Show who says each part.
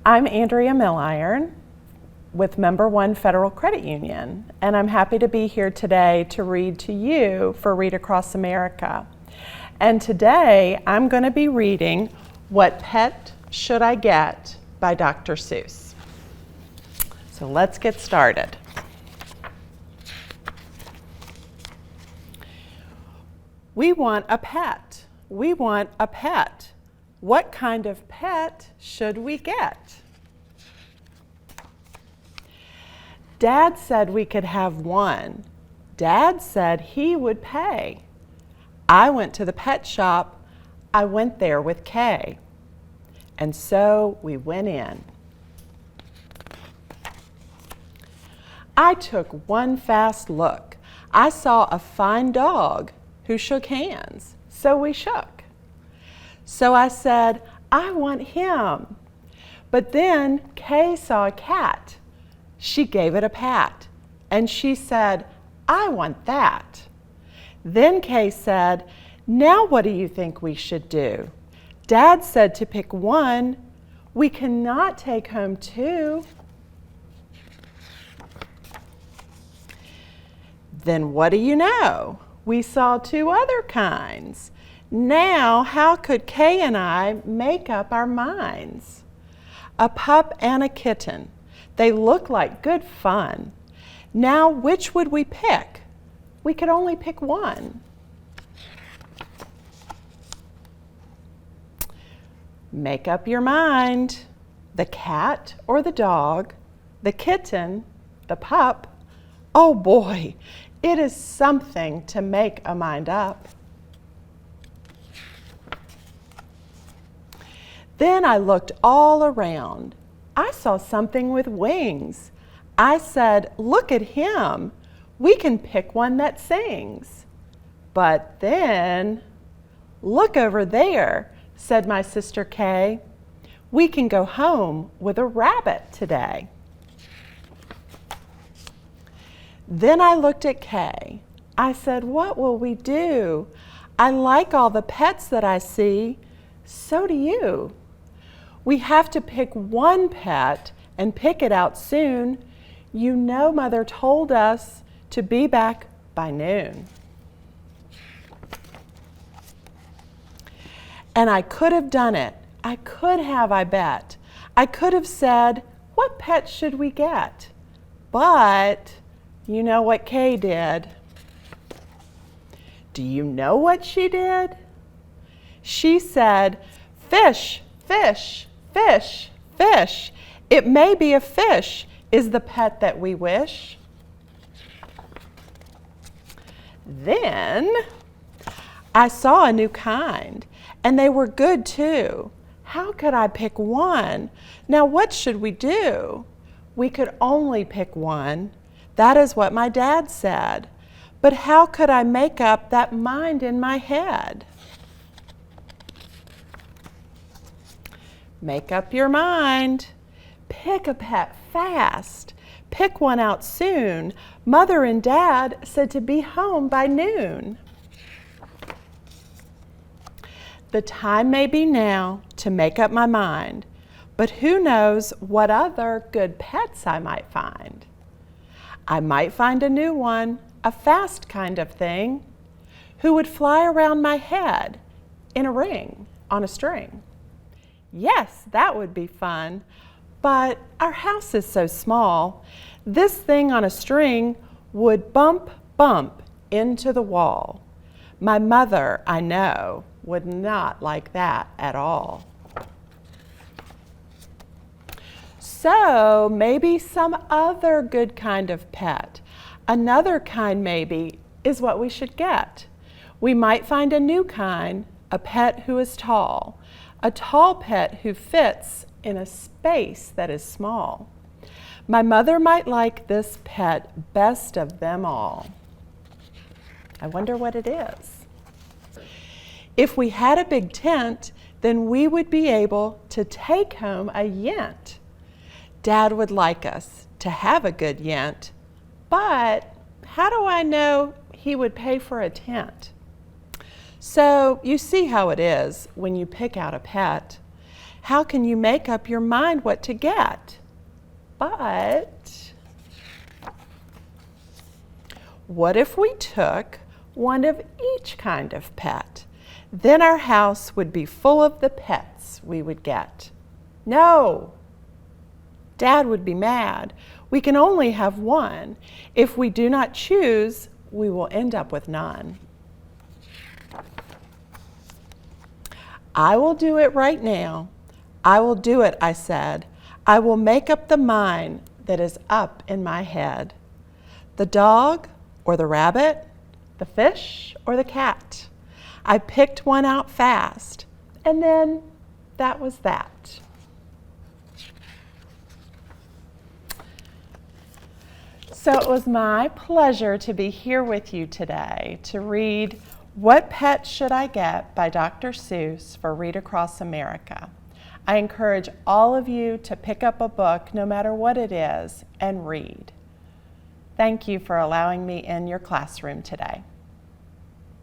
Speaker 1: I'm Andrea Milliron with Member One Federal Credit Union, and I'm happy to be here today to read to you for Read Across America. And today I'm going to be reading What Pet Should I Get by Dr. Seuss. So let's get started. We want a pet. We want a pet. What kind of pet should we get? Dad said we could have one. Dad said he would pay. I went to the pet shop. I went there with Kay. And so we went in. I took one fast look. I saw a fine dog who shook hands, so we shook. So I said, I want him. But then Kay saw a cat. She gave it a pat, and she said, I want that. Then Kay said, now what do you think we should do? Dad said to pick one. We cannot take home two. Then what do you know? We saw two other kinds. Now, how could Kay and I make up our minds? A pup and a kitten. They look like good fun. Now, which would we pick? We could only pick one. Make up your mind. The cat or the dog, the kitten, the pup. Oh boy, it is something to make a mind up. Then I looked all around. I saw something with wings. I said, look at him. We can pick one that sings. But then, look over there, said my sister Kay. We can go home with a rabbit today. Then I looked at Kay. I said, what will we do? I like all the pets that I see. So do you. We have to pick one pet and pick it out soon. You know, Mother told us to be back by noon. And I could have done it. I could have, I bet. I could have said, what pet should we get? But you know what Kay did. Do you know what she did? She said, fish, fish, fish, fish. It may be a fish is the pet that we wish. Then I saw a new kind, and they were good too. How could I pick one? Now what should we do? We could only pick one. That is what my dad said. But how could I make up that mind in my head? Make up your mind. Pick a pet fast. Pick one out soon. Mother and Dad said to be home by noon. The time may be now to make up my mind, but who knows what other good pets I might find. I might find a new one, a fast kind of thing, who would fly around my head in a ring on a string. Yes, that would be fun, but our house is so small, this thing on a string would bump, bump into the wall. My mother, I know, would not like that at all. So maybe some other good kind of pet, another kind maybe, is what we should get. We might find a new kind, a pet who is tall, a tall pet who fits in a space that is small. My mother might like this pet best of them all. I wonder what it is. If we had a big tent, then we would be able to take home a yent. Dad would like us to have a good yent, but how do I know he would pay for a tent? So you see how it is when you pick out a pet. How can you make up your mind what to get? But what if we took one of each kind of pet? Then our house would be full of the pets we would get. No! Dad would be mad. We can only have one. If we do not choose, we will end up with none. I will do it right now. I will do it, I said. I will make up the mind that is up in my head. The dog or the rabbit, the fish or the cat. I picked one out fast, and then that was that. So it was my pleasure to be here with you today to read What Pet Should I Get by Dr. Seuss for Read Across America. I encourage all of you to pick up a book, no matter what it is, and read. Thank you for allowing me in your classroom today.